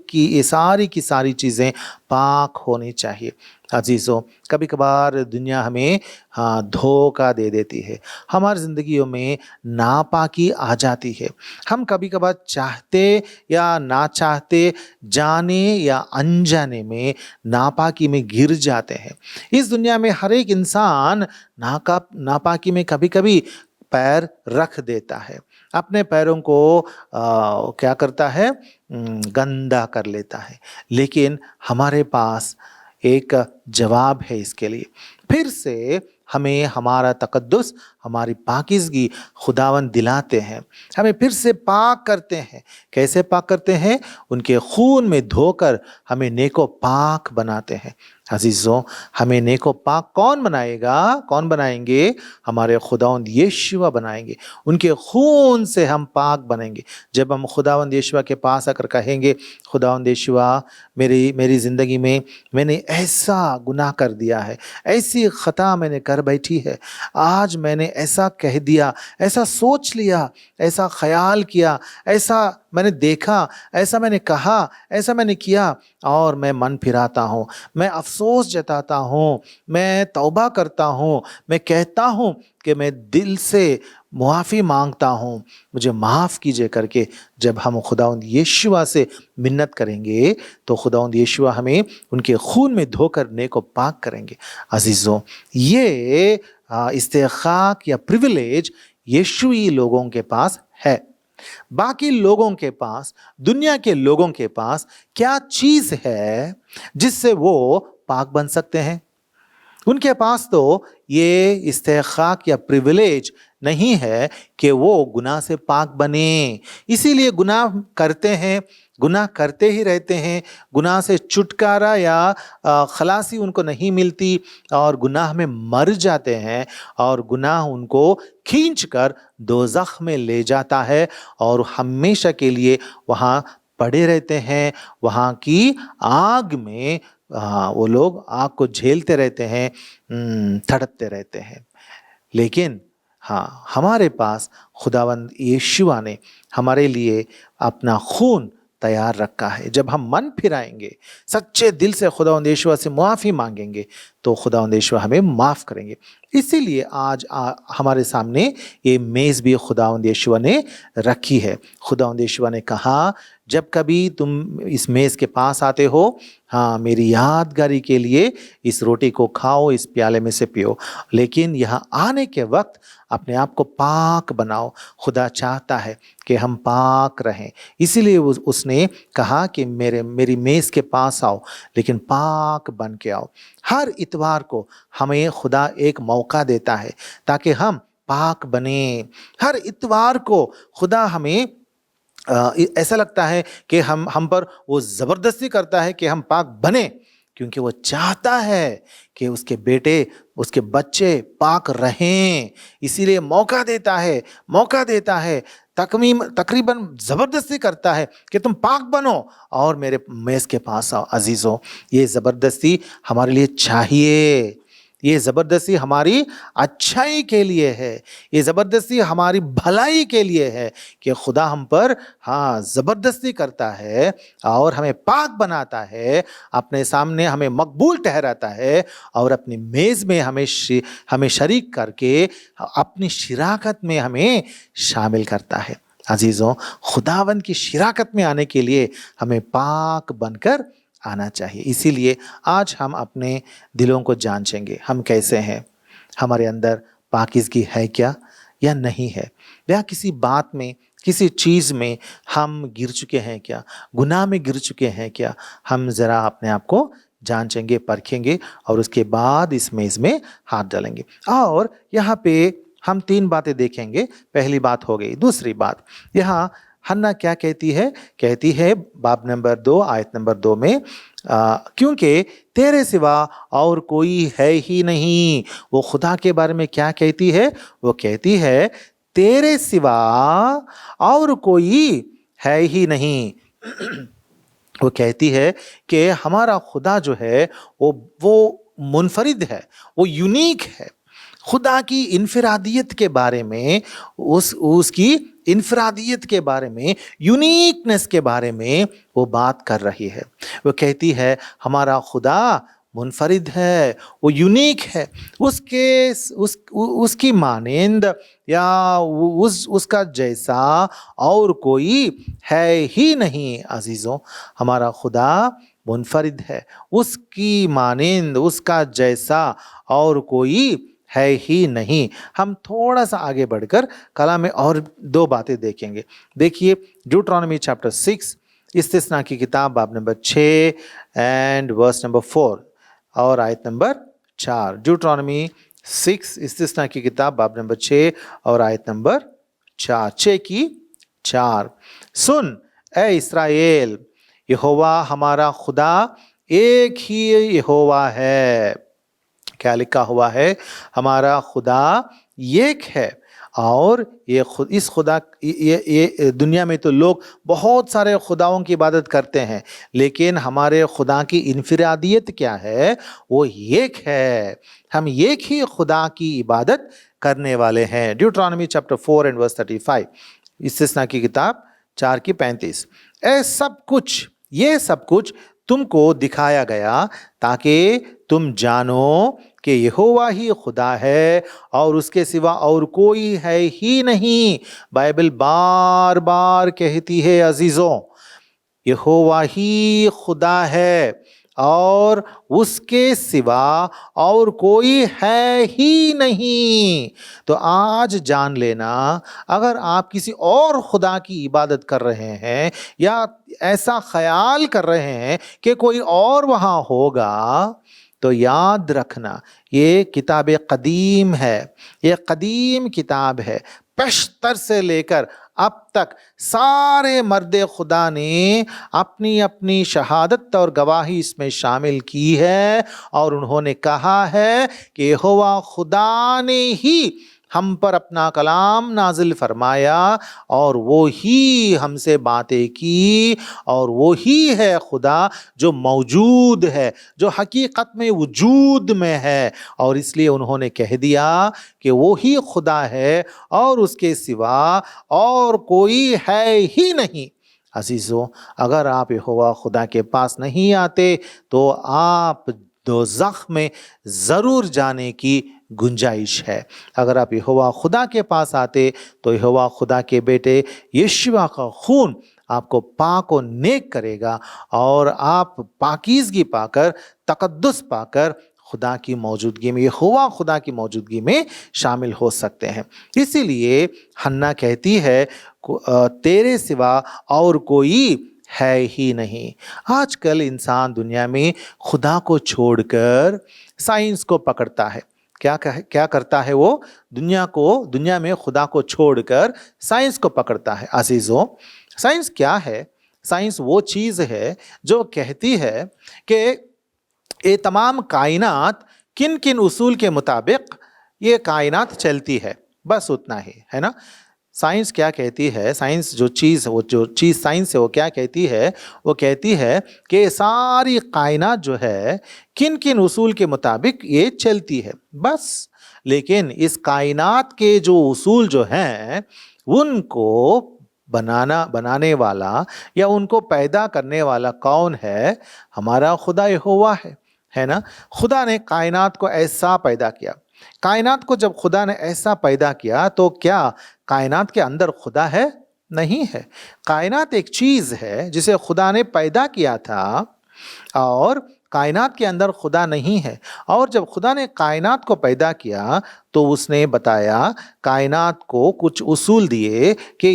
की सारी चीज़ें पाक होनी चाहिए। अजीज़ों, कभी कभार दुनिया हमें धोखा दे देती है, हमारी ज़िंदगियों में नापाकी आ जाती है। हम कभी कभार चाहते या ना चाहते, जाने या अनजाने में नापाकी में गिर जाते हैं। इस दुनिया में हर एक इंसान नापाकी में कभी कभी पैर रख देता है, अपने पैरों को क्या करता है, गंदा कर लेता है। लेकिन हमारे पास एक जवाब है इसके लिए। फिर से हमें हमारा तकद्दुस, हमारी पाकीज़गी खुदावंद दिलाते हैं, हमें फिर से पाक करते हैं। कैसे पाक करते हैं? उनके खून में धोकर हमें नेको पाक बनाते हैं। अजीज़ों, हमें नेको पाक कौन बनाएंगे? हमारे खुदावंद यीशुआ बनाएंगे। उनके खून से हम पाक बनेंगे। जब हम खुदावंद यीशुआ के पास आकर कहेंगे, खुदावंद यीशुआ, मेरी ज़िंदगी में मैंने ऐसा गुनाह कर दिया है, ऐसी खता मैंने कर बैठी है, आज मैंने ऐसा कह दिया, ऐसा सोच लिया, ऐसा ख्याल किया, ऐसा मैंने देखा, ऐसा मैंने कहा, ऐसा मैंने किया, और मैं मन फिराता हूँ, मैं अफसोस जताता हूँ, मैं तौबा करता हूँ, मैं कहता हूँ कि मैं दिल से मुआफ़ी मांगता हूँ, मुझे माफ़ कीजिए करके जब हम खुदावंद यीशुआ से मिन्नत करेंगे तो खुदावंद यीशुआ हमें उनके खून में धोकर नेको पाक करेंगे। अजीज़ों, ये इस्तेखाक या प्रिविलेज यीशुई लोगों के पास है। बाकी लोगों के पास, दुनिया के लोगों के पास क्या चीज़ है जिससे वो पाक बन सकते हैं? उनके पास तो ये इस्तेखाक या प्रिविलेज नहीं है कि वो गुनाह से पाक बने, इसीलिए गुनाह करते हैं, गुनाह करते ही रहते हैं। गुनाह से छुटकारा या खलासी उनको नहीं मिलती और गुनाह में मर जाते हैं, और गुनाह उनको खींचकर दोज़ख में ले जाता है और हमेशा के लिए वहाँ पड़े रहते हैं। वहाँ की आग में वो लोग आग को झेलते रहते हैं, तड़पते रहते हैं। लेकिन हाँ, हमारे पास खुदावंद यीशुआ ने हमारे लिए अपना खून तैयार रखा है। जब हम मन फिराएंगे, सच्चे दिल से खुदावंद यीशुआ से मुआफ़ी मांगेंगे तो खुदावंद यीशुआ हमें माफ़ करेंगे। इसीलिए आज हमारे सामने ये मेज़ भी खुदावंद यीशुआ ने रखी है। खुदावंद यीशुआ ने कहा, जब कभी तुम इस मेज़ के पास आते हो, हाँ, मेरी यादगारी के लिए इस रोटी को खाओ, इस प्याले में से पियो, लेकिन यहाँ आने के वक्त अपने आप को पाक बनाओ। खुदा चाहता है कि हम पाक रहें, इसीलिए उसने कहा कि मेरी मेज़ के पास आओ, लेकिन पाक बन के आओ। हर इतवार को हमें खुदा एक मौका देता है ताकि हम पाक बने। हर इतवार को खुदा हमें ऐसा लगता है कि हम पर वो ज़बरदस्ती करता है कि हम पाक बने, क्योंकि वो चाहता है कि उसके बेटे, उसके बच्चे पाक रहें। इसीलिए मौका देता है, तकरीबन ज़बरदस्ती करता है कि तुम पाक बनो और मेरे मेज़ के पास आओ। अजीज़ों, ये ज़बरदस्ती हमारे लिए चाहिए, ये ज़बरदस्ती हमारी अच्छाई के लिए है, ये ज़बरदस्ती हमारी भलाई के लिए है कि खुदा हम पर ज़बरदस्ती करता है और हमें पाक बनाता है, अपने सामने हमें मकबूल ठहराता है और अपनी मेज़ में हमें शरीक करके अपनी शिराकत में हमें शामिल करता है। अजीज़ों, खुदावंद की शिराकत में आने के लिए हमें पाक बनकर आना चाहिए। इसीलिए आज हम अपने दिलों को जांचेंगे, हम कैसे हैं, हमारे अंदर पाकीज़गी है क्या, یا نہیں ہے؟ یا کسی بات میں، کسی چیز میں ہم گر چکے ہیں کیا؟ گناہ میں گر چکے ہیں کیا؟ ہم ذرا اپنے آپ کو جانچیں گے، پرکھیں گے، اور اس کے بعد اس میز میں ہاتھ ڈالیں گے۔ اور یہاں پہ ہم 3 باتیں دیکھیں گے۔ پہلی بات ہو گئی۔ دوسری بات، یہاں حنا کیا کہتی ہے؟ کہتی ہے باب نمبر 2 آیت نمبر 2 میں، کیونکہ تیرے سوا اور کوئی ہے ہی نہیں۔ وہ خدا کے بارے میں کیا کہتی ہے؟ وہ کہتی ہے تیرے سوا اور کوئی ہے ہی نہیں۔ وہ کہتی ہے کہ ہمارا خدا جو ہے وہ منفرد ہے، وہ یونیک ہے۔ خدا کی انفرادیت کے بارے میں، اس کی انفرادیت کے بارے میں، یونیکنس کے بارے میں وہ بات کر رہی ہے۔ وہ کہتی ہے ہمارا خدا منفرد ہے، وہ یونیک ہے، اس کی مانند یا اس کا جیسا اور کوئی ہے ہی نہیں۔ عزیزوں، ہمارا خدا منفرد ہے، اس کی مانند، اس کا جیسا اور کوئی ہے ہی نہیں۔ ہم تھوڑا سا آگے بڑھ کر کلام میں اور 2 باتیں دیکھیں گے۔ دیکھیے ڈیوٹرانومی چیپٹر 6، استثنا کی کتاب باب نمبر 6 اینڈ ورس نمبر 4 اور آیت نمبر 4۔ ڈیوٹرانومی 6، استثنا کی کتاب باب نمبر 6 اور آیت نمبر 4، 6 کی 4۔ سن اے اسرائیل، یہوہ ہمارا خدا ایک ہی یہوہ ہے۔ کیا لکھا ہوا ہے؟ ہمارا خدا ایک ہے۔ اور اس خدا، یہ دنیا میں تو لوگ بہت سارے خداؤں کی عبادت کرتے ہیں، لیکن ہمارے خدا کی انفرادیت کیا ہے؟ وہ ایک ہے۔ ہم ایک ہی خدا کی عبادت کرنے والے ہیں۔ ڈیوٹرانومی چیپٹر 4 اینڈ ورس 35، استثنا کی کتاب 4 کی 35۔ یہ سب کچھ تم کو دکھایا گیا تاکہ تم جانو کہ یہوہ ہی خدا ہے اور اس کے سوا اور کوئی ہے ہی نہیں۔ بائبل بار بار کہتی ہے عزیزوں، یہوہ ہی خدا ہے اور اس کے سوا اور کوئی ہے ہی نہیں۔ تو آج جان لینا، اگر آپ کسی اور خدا کی عبادت کر رہے ہیں یا ایسا خیال کر رہے ہیں کہ کوئی اور وہاں ہوگا، تو یاد رکھنا یہ کتاب قدیم ہے، یہ قدیم کتاب ہے۔ پیشتر سے لے کر اب تک سارے مرد خدا نے اپنی اپنی شہادت اور گواہی اس میں شامل کی ہے، اور انہوں نے کہا ہے کہ یہوہ خدا نے ہی ہم پر اپنا کلام نازل فرمایا اور وہی ہم سے باتیں کی، اور وہی ہے خدا جو موجود ہے، جو حقیقت میں وجود میں ہے۔ اور اس لیے انہوں نے کہہ دیا کہ وہی خدا ہے اور اس کے سوا اور کوئی ہے ہی نہیں۔ عزیزوں، اگر آپ یہوہ خدا کے پاس نہیں آتے تو آپ دوزخ میں ضرور جانے کی گنجائش ہے۔ اگر آپ یہوہ خدا کے پاس آتے تو یہوہ خدا کے بیٹے یشوع کا خون آپ کو پاک و نیک کرے گا، اور آپ پاکیزگی پا کر، تقدس پا کر خدا کی موجودگی میں، یہوہ خدا کی موجودگی میں شامل ہو سکتے ہیں۔ اسی لیے حنا کہتی ہے تیرے سوا اور کوئی ہے ہی نہیں۔ آج کل انسان دنیا میں خدا کو چھوڑ کر سائنس کو پکڑتا ہے۔ کیا کرتا ہے؟ وہ دنیا میں خدا کو چھوڑ کر سائنس کو پکڑتا ہے۔ عزیزوں، سائنس کیا ہے؟ سائنس وہ چیز ہے جو کہتی ہے کہ یہ تمام کائنات کن کن اصول کے مطابق یہ کائنات چلتی ہے، بس اتنا ہی ہے نا۔ سائنس کیا کہتی ہے؟ سائنس جو چیز سائنس ہے وہ کیا کہتی ہے؟ وہ کہتی ہے کہ ساری کائنات جو ہے کن کن اصول کے مطابق یہ چلتی ہے، بس۔ لیکن اس کائنات کے جو اصول جو ہیں ان کو بنانے والا یا ان کو پیدا کرنے والا کون ہے؟ ہمارا خدا یہوہ ہے نا۔ خدا نے کائنات کو ایسا پیدا کیا۔ کائنات کو جب خدا نے ایسا پیدا کیا تو کیا کائنات کے اندر خدا ہے؟ نہیں ہے۔ کائنات ایک چیز ہے جسے خدا نے پیدا کیا تھا، اور कायनात के अंदर खुदा नहीं है। और जब खुदा ने कायनात को पैदा किया तो उसने बताया, कायनात को कुछ उसूल दिए कि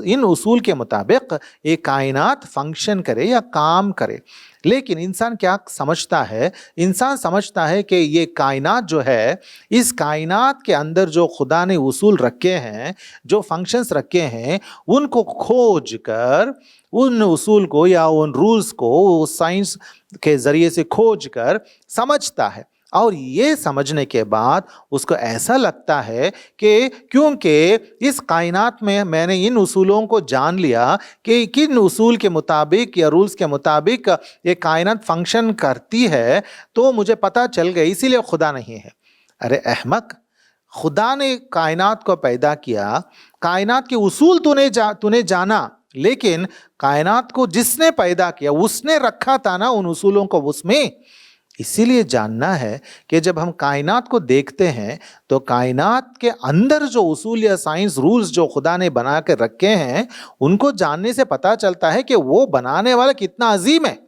इन उसूल के मुताबिक ये कायनात फंक्शन करे या काम करे। लेकिन इंसान क्या समझता है? इंसान समझता है कि ये कायनात जो है, इस कायनात के अंदर जो खुदा ने उसूल रखे हैं, जो फंक्शंस रखे हैं, उनको खोज कर उन उसूल को या उन रूल्स को साइंस के ज़रिए से खोज कर समझता है। और ये समझने के बाद उसको ऐसा लगता है कि क्योंकि इस कायनात में मैंने इन उसूलों को जान लिया कि किन उसूल के मुताबिक या रूल्स के मुताबिक ये कायनात फंक्शन करती है, तो मुझे पता चल गया, इसीलिए खुदा नहीं है। अरे अहमक, खुदा ने कायनात को पैदा किया, कायनात के उसूल तूने जाना, लेकिन कायनात को जिसने पैदा किया उसने रखा था ना उन उसूलों को उसमें। इसीलिए जानना है कि जब हम कायनात को देखते हैं तो कायनात के अंदर जो उसूल या साइंस रूल्स जो खुदा ने बना के रखे हैं, उनको जानने से पता चलता है कि वो बनाने वाला कितना अजीम है।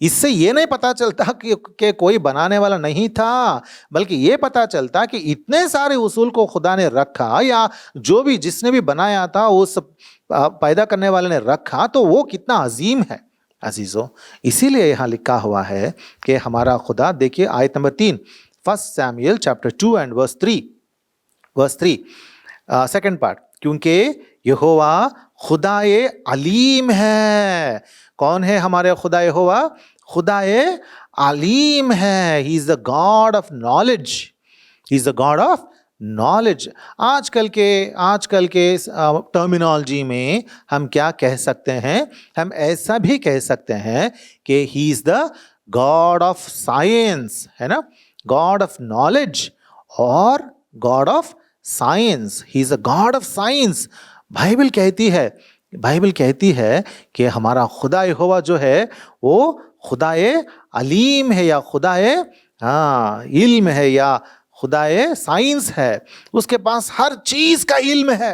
इससे ये नहीं पता चलता कि कोई बनाने वाला नहीं था, बल्कि ये पता चलता कि इतने सारे उसूल को खुदा ने रखा, या जो भी जिसने भी बनाया था उस पैदा करने वाले ने रखा, तो वो कितना अजीम है। अजीजों, इसीलिए यहाँ लिखा हुआ है कि हमारा खुदा, देखिए आयत number 3, 1 Samuel chapter 2 and verse 3, second part, क्योंकि यहोवा खुदाए अलीम है। कौन है हमारे खुदा यहोवा? खुदाए अलीम है। He is the God of knowledge, he is the God of knowledge. आजकल के टर्मिनोलॉजी में हम क्या कह सकते हैं? हम ऐसा भी कह सकते हैं कि he is the God of science, है ना, गॉड ऑफ नॉलेज और God of science. He is a God of science. Bible कहती है कि हमारा खुदा यहोवा जो है वो खुदाए अलीम है, या खुदाए इल्म है, या खुदाए साइंस है। उसके पास हर चीज का इल्म है।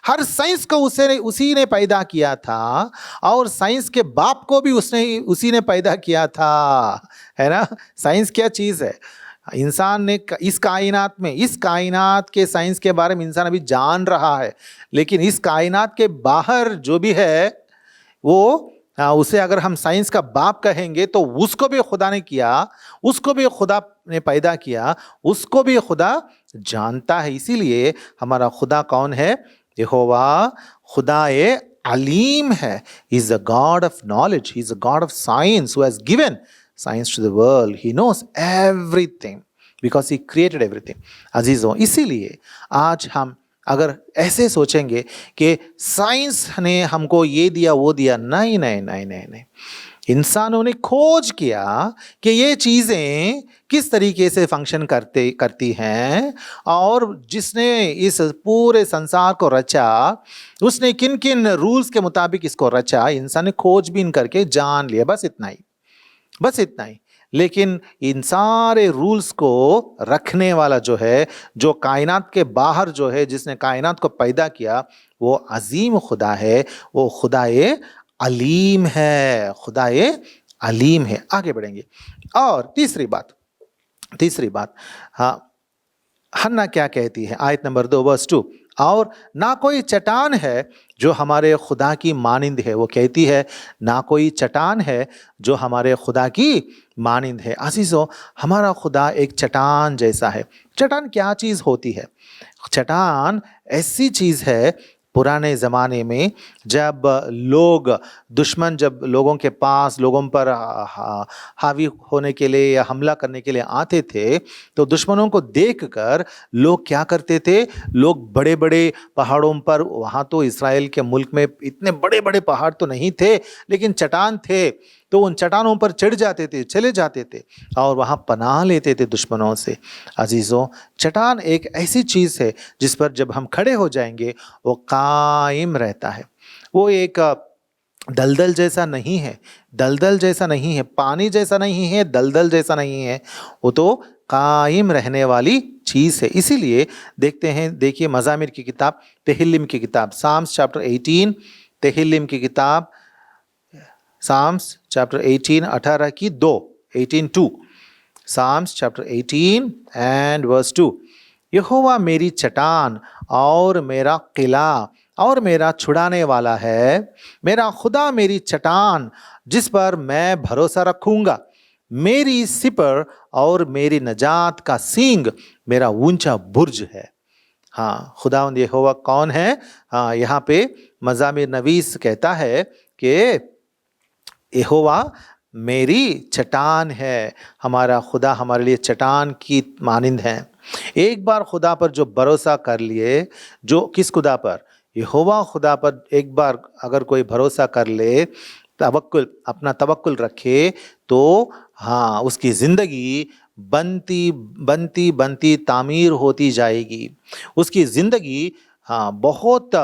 हर साइंस को उसी ने पैदा किया था, और साइंस के बाप को भी उसी ने पैदा किया था, है ना। साइंस क्या चीज है? इंसान ने इस कायनात के साइंस के बारे में इंसान अभी जान रहा है, लेकिन इस कायनात के बाहर जो भी है वो उसे अगर हम साइंस का बाप कहेंगे तो उसको भी खुदा ने किया, उसको भी खुदा ने पैदा किया, उसको भी खुदा जानता है। इसीलिए हमारा खुदा कौन है? यहोवा खुदाए अलीम है। He is the God of knowledge, he is the God of science who has given science to the world. He knows everything because he created everything. अजीजों, इसीलिए आज हम अगर ऐसे सोचेंगे कि साइंस ने हमको ये दिया वो दिया, नहीं। इंसानों ने खोज किया कि ये चीज़ें किस तरीके से फंक्शन करती हैं, और जिसने इस पूरे संसार को रचा उसने किन किन रूल्स के मुताबिक इसको रचा, इंसान ने खोजबीन करके जान लिया। बस इतना ही। लेकिन इन सारे रूल्स को रखने वाला जो है, जो कायनात के बाहर जो है, जिसने कायनात को पैदा किया, वो अजीम खुदा है, वो खुदाए अलीम है, खुदाए अलीम है। आगे बढ़ेंगे। और तीसरी बात, हन्ना क्या कहती है? आयत नंबर 2 वर्स 2, और ना कोई चट्टान है जो हमारे खुदा की मानिंद है। वो कहती है ना कोई चट्टान है जो हमारे खुदा की मानिंद है। अजीजों, हमारा खुदा एक चट्टान जैसा है। चट्टान क्या चीज़ होती है? चट्टान ऐसी चीज़ है, पुराने ज़माने में जब दुश्मन जब लोगों के पास, लोगों पर हावी होने के लिए या हमला करने के लिए आते थे, तो दुश्मनों को देखकर लोग क्या करते थे? लोग बड़े बड़े पहाड़ों पर, वहाँ तो इस्राएल के मुल्क में इतने बड़े बड़े पहाड़ तो नहीं थे, लेकिन चट्टान थे, तो उन चट्टानों पर चढ़ जाते थे, चले जाते थे और वहाँ पनाह लेते थे दुश्मनों से। अजीज़ों, चट्टान एक ऐसी चीज़ है जिस पर जब हम खड़े हो जाएंगे वो कायम रहता है। वो एक दलदल जैसा नहीं है, पानी जैसा नहीं है, दलदल जैसा नहीं है, वो तो कायम रहने वाली चीज़ है। इसीलिए देखिए मज़ामिर की किताब, तेहिल्लिम की किताब, साम्स चैप्टर 18, तेहिल्लिम की किताब साम्स चैप्टर 18 18 की 2, 18:2. Psalms chapter 18 and verse 2. यहोवा मेरी चट्टान और मेरा किला और मेरा छुड़ाने वाला है, मेरा खुदा मेरी चट्टान जिस पर मैं भरोसा रखूंगा, मेरी सिपर और मेरी नजात का सींग, मेरा ऊंचा बुर्ज है। हाँ, खुदावंद यहोवा कौन है? हाँ, यहाँ पे मज़ामिर नवीस कहता है कि यहोवा मेरी चट्टान है, हमारा खुदा हमारे लिए चट्टान की मानिंद है। एक बार खुदा पर जो भरोसा कर लिए, जो किस खुदा पर? यहोवा खुदा पर एक बार अगर कोई भरोसा कर ले, तवक्कुल, अपना तवक्कुल रखे, तो हाँ, उसकी ज़िंदगी बनती बनती बनती तामीर होती जाएगी। उसकी ज़िंदगी हाँ बहुत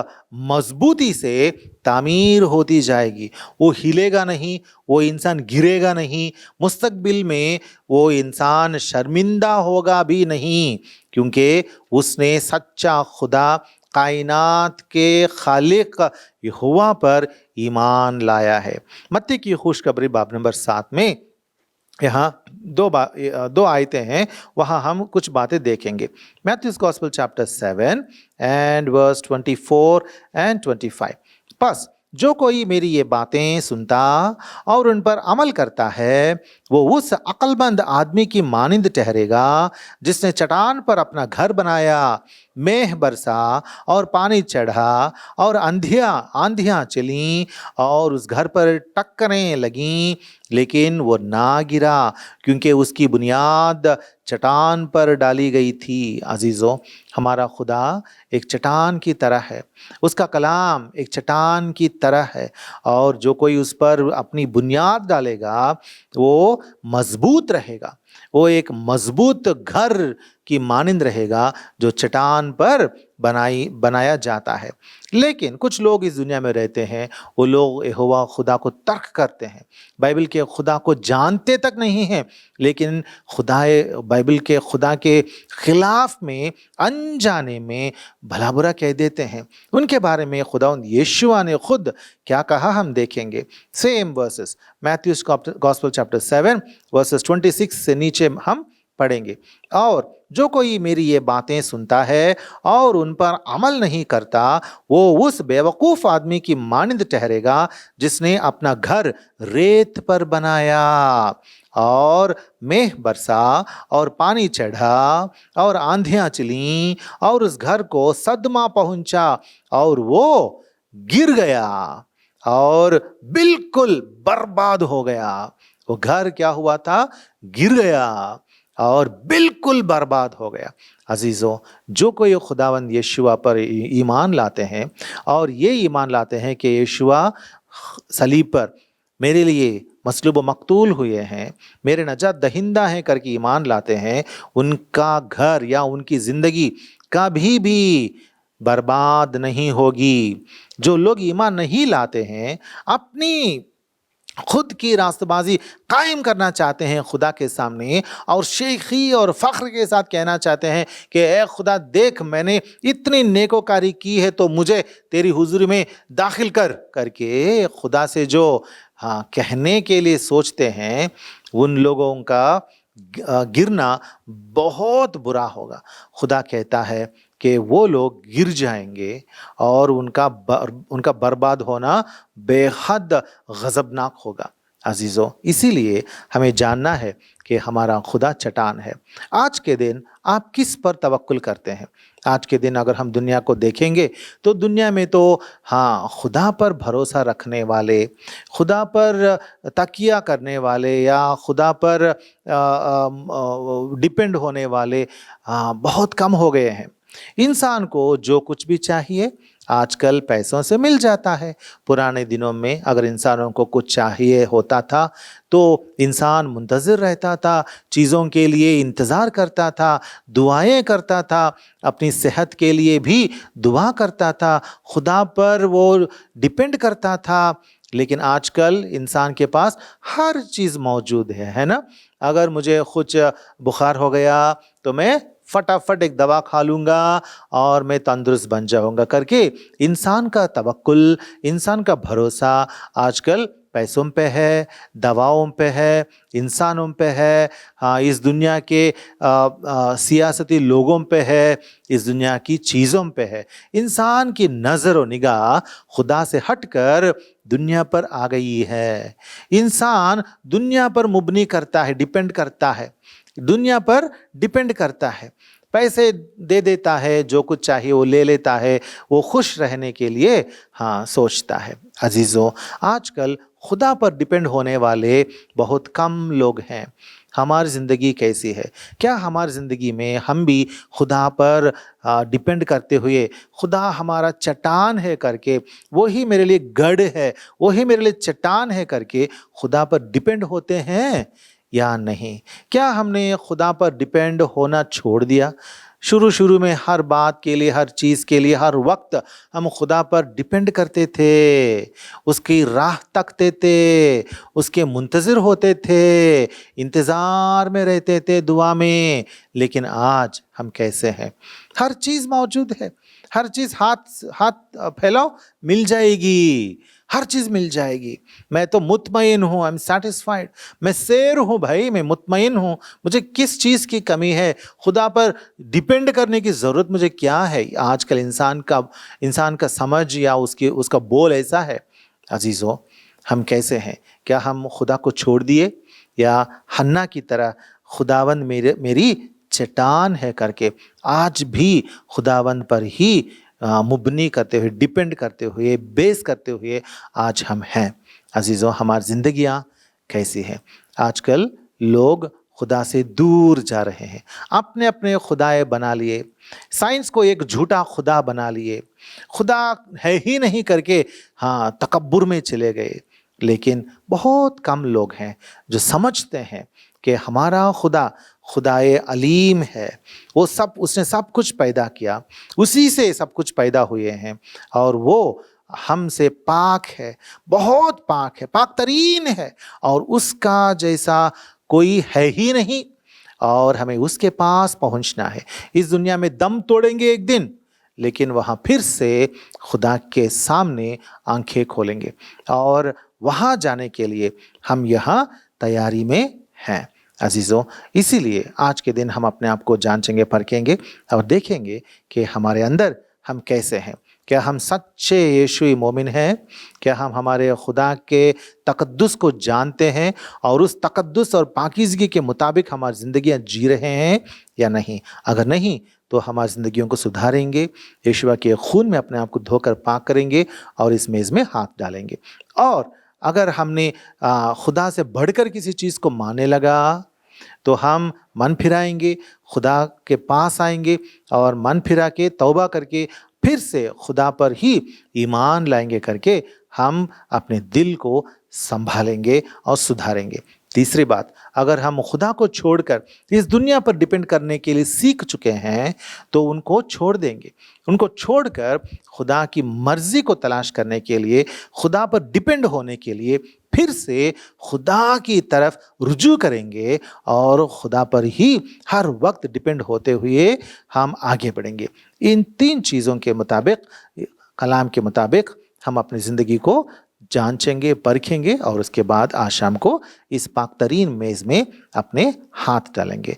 मजबूती से तामीर होती जाएगी। वो हिलेगा नहीं, वो इंसान गिरेगा नहीं, मुस्तकबिल में वो इंसान शर्मिंदा होगा भी नहीं, क्योंकि उसने सच्चा खुदा कायनात के खालिक यहोवा पर ईमान लाया है। मत्ती की खुशखबरी बाब नंबर 7 में यहाँ दो आयतें हैं, वहाँ हम कुछ बातें देखेंगे। Matthew's gospel chapter 7 and verse 24 and 25। बस जो कोई मेरी ये बातें सुनता और उन पर अमल करता है, वो उस अक्लमंद आदमी की मानिंद ठहरेगा जिसने चट्टान पर अपना घर बनाया, मेह बरसा और पानी चढ़ा और आंधियाँ चलीं और उस घर पर टक्करें लगीं, लेकिन वो ना गिरा, क्योंकि उसकी बुनियाद चट्टान पर डाली गई थी। अजीज़ों, हमारा खुदा एक चट्टान की तरह है, उसका कलाम एक चट्टान की तरह है, और जो कोई उस पर अपनी बुनियाद डालेगा वो मजबूत रहेगा, वो एक मजबूत घर की मानिंद रहेगा जो चट्टान पर बनाया जाता है। लेकिन कुछ लोग इस दुनिया में रहते हैं, वो लोग यहोवा खुदा को तर्क करते हैं, बाइबल के खुदा को जानते तक नहीं हैं, लेकिन बाइबल के खुदा के खिलाफ में अनजाने में भला बुरा कह देते हैं। उनके बारे में खुदावंद यीशुआ ने खुद क्या कहा हम देखेंगे। Same verses, Matthew's gospel chapter 7 verses 26 से नीचे हम पढ़ेंगे। और जो कोई मेरी ये बातें सुनता है और उन पर अमल नहीं करता, वो उस बेवकूफ़ आदमी की मानिंद ठहरेगा जिसने अपना घर रेत पर बनाया और मेह बरसा और पानी चढ़ा और आंधियाँ चलीं और उस घर को सदमा पहुंचा और वो गिर गया और बिल्कुल बर्बाद हो गया। वो घर क्या हुआ था? गिर गया और बिल्कुल बर्बाद हो गया। अजीज़ों, जो कोई खुदावंद यीशुआ पर ईमान लाते हैं और ये ईमान लाते हैं कि यीशुआ सलीब पर मेरे लिए मसलूब मकतूल हुए हैं, मेरे नजात दहिंदा हैं करके ईमान लाते हैं, उनका घर या उनकी ज़िंदगी कभी भी बर्बाद नहीं होगी। जो लोग ईमान नहीं लाते हैं, अपनी खुद की रास्तबाजी कायम करना चाहते हैं खुदा के सामने और शेखी और फ़ख्र के साथ कहना चाहते हैं कि ए खुदा देख, मैंने इतनी नेकोकारी की है तो मुझे तेरी हुजूरी में दाखिल करके खुदा से जो कहने के लिए सोचते हैं, उन लोगों का गिरना बहुत बुरा होगा। खुदा कहता है कि वो लोग गिर जाएंगे और उनका बर्बाद होना बेहद गज़बनाक होगा। अजीज़ों, इसीलिए हमें जानना है कि हमारा खुदा चट्टान है। आज के दिन आप किस पर तवक्कुल करते हैं? आज के दिन अगर हम दुनिया को देखेंगे तो दुनिया में तो हाँ, खुदा पर भरोसा रखने वाले, खुदा पर तकिया करने वाले या खुदा पर डिपेंड होने वाले बहुत कम हो गए हैं। इंसान को जो कुछ भी चाहिए आजकल पैसों से मिल जाता है। पुराने दिनों में अगर इंसानों को कुछ चाहिए होता था तो इंसान मुंतज़िर रहता था, चीज़ों के लिए इंतज़ार करता था, दुआएं करता था, अपनी सेहत के लिए भी दुआ करता था, खुदा पर वो डिपेंड करता था। लेकिन आजकल इंसान के पास हर चीज़ मौजूद है ना। अगर मुझे कुछ बुखार हो गया तो मैं फटाफट एक दवा खा लूँगा और मैं तंदुरुस्त बन जाऊँगा करके इंसान का तवक्कुल, इंसान का भरोसा आजकल पैसों पे है, दवाओं पे है, इंसानों पे है, हाँ इस दुनिया के सियासती लोगों पे है, इस दुनिया की चीज़ों पे है। इंसान की नज़र और निगाह खुदा से हटकर दुनिया पर आ गई है। इंसान दुनिया पर मुबनी करता है, डिपेंड करता है, दुनिया पर डिपेंड करता है, पैसे दे देता है, जो कुछ चाहिए वो ले लेता है, वो खुश रहने के लिए हाँ सोचता है। अजीज़ों, आजकल खुदा पर डिपेंड होने वाले बहुत कम लोग हैं। हमारी ज़िंदगी कैसी है? क्या हमारी ज़िंदगी में हम भी खुदा पर डिपेंड करते हुए, खुदा हमारा चट्टान है करके, वही मेरे लिए गढ़ है, वही मेरे लिए चट्टान है करके खुदा पर डिपेंड होते हैं या नहीं? क्या हमने खुदा पर डिपेंड होना छोड़ दिया? शुरू शुरू में हर बात के लिए, हर चीज़ के लिए, हर वक्त हम खुदा पर डिपेंड करते थे, उसकी राह तकते थे, उसके मुंतज़िर होते थे, इंतज़ार में रहते थे, दुआ में। लेकिन आज हम कैसे हैं? हर चीज़ मौजूद है, हर चीज़ हाथ हाथ फैलाओ मिल जाएगी, हर चीज़ मिल जाएगी। मैं तो मुतमईन हूँ, आई एम सेटिस्फाइड, मैं सैर हूँ भाई, मैं मुतमईन हूँ, मुझे किस चीज़ की कमी है? खुदा पर डिपेंड करने की ज़रूरत मुझे क्या है? आजकल इंसान का समझ या उसका बोल ऐसा है। अजीज़ों, हम कैसे हैं? क्या हम खुदा को छोड़ दिए, या हन्ना की तरह खुदावंद मेरी चट्टान है करके आज भी खुदावंद पर ही मुबनी करते हुए, डिपेंड करते हुए, बेस करते हुए आज हम हैं? अजीज़ों, हमारी ज़िंदगियाँ कैसी हैं? आजकल लोग खुदा से दूर जा रहे हैं, अपने अपने खुदाए बना लिए, साइंस को एक झूठा खुदा बना लिए, खुदा है ही नहीं करके हाँ तकब्बुर में चले गए। लेकिन बहुत कम लोग हैं जो समझते हैं कि हमारा खुदा खुदाए अलीम है, उसने सब कुछ पैदा किया, उसी से सब कुछ पैदा हुए हैं, और वो हमसे पाक है, बहुत पाक है, पाक तरीन है, और उसका जैसा कोई है ही नहीं, और हमें उसके पास पहुंचना है। इस दुनिया में दम तोड़ेंगे एक दिन, लेकिन वहाँ फिर से खुदा के सामने आंखें खोलेंगे, और वहाँ जाने के लिए हम यहाँ तैयारी में हैं। अजीज़ों, इसीलिए आज के दिन हम अपने आप को जांचेंगे, परखेंगे और देखेंगे कि हमारे अंदर हम कैसे हैं। क्या हम सच्चे यीशुई मोमिन हैं? क्या हम हमारे खुदा के तकद्दुस को जानते हैं और उस तकद्दुस और पाकीज़गी के मुताबिक हमारी ज़िंदगियाँ जी रहे हैं या नहीं? अगर नहीं तो हमारी ज़िंदगियों को सुधारेंगे, यीशुआ के खून में अपने आप को धोकर पाक करेंगे और इस मेज़ में हाथ डालेंगे। और अगर हमने खुदा से बढ़कर किसी चीज़ को मानने लगा तो हम मन फिराएंगे, खुदा के पास आएंगे और मन फिरा के तौबा करके फिर से खुदा पर ही ईमान लाएंगे करके हम अपने दिल को संभालेंगे और सुधारेंगे। तीसरी बात, अगर हम खुदा को छोड़कर इस दुनिया पर डिपेंड करने के लिए सीख चुके हैं तो उनको छोड़ देंगे, उनको छोड़कर खुदा की मर्जी को तलाश करने के लिए, खुदा पर डिपेंड होने के लिए फिर से खुदा की तरफ रुजू करेंगे और खुदा पर ही हर वक्त डिपेंड होते हुए हम आगे बढ़ेंगे। इन तीन चीज़ों के मुताबिक, कलाम के मुताबिक हम अपनी ज़िंदगी को जांचेंगे, परखेंगे और उसके बाद आज शाम को इस पाक तरीन मेज़ में अपने हाथ डालेंगे।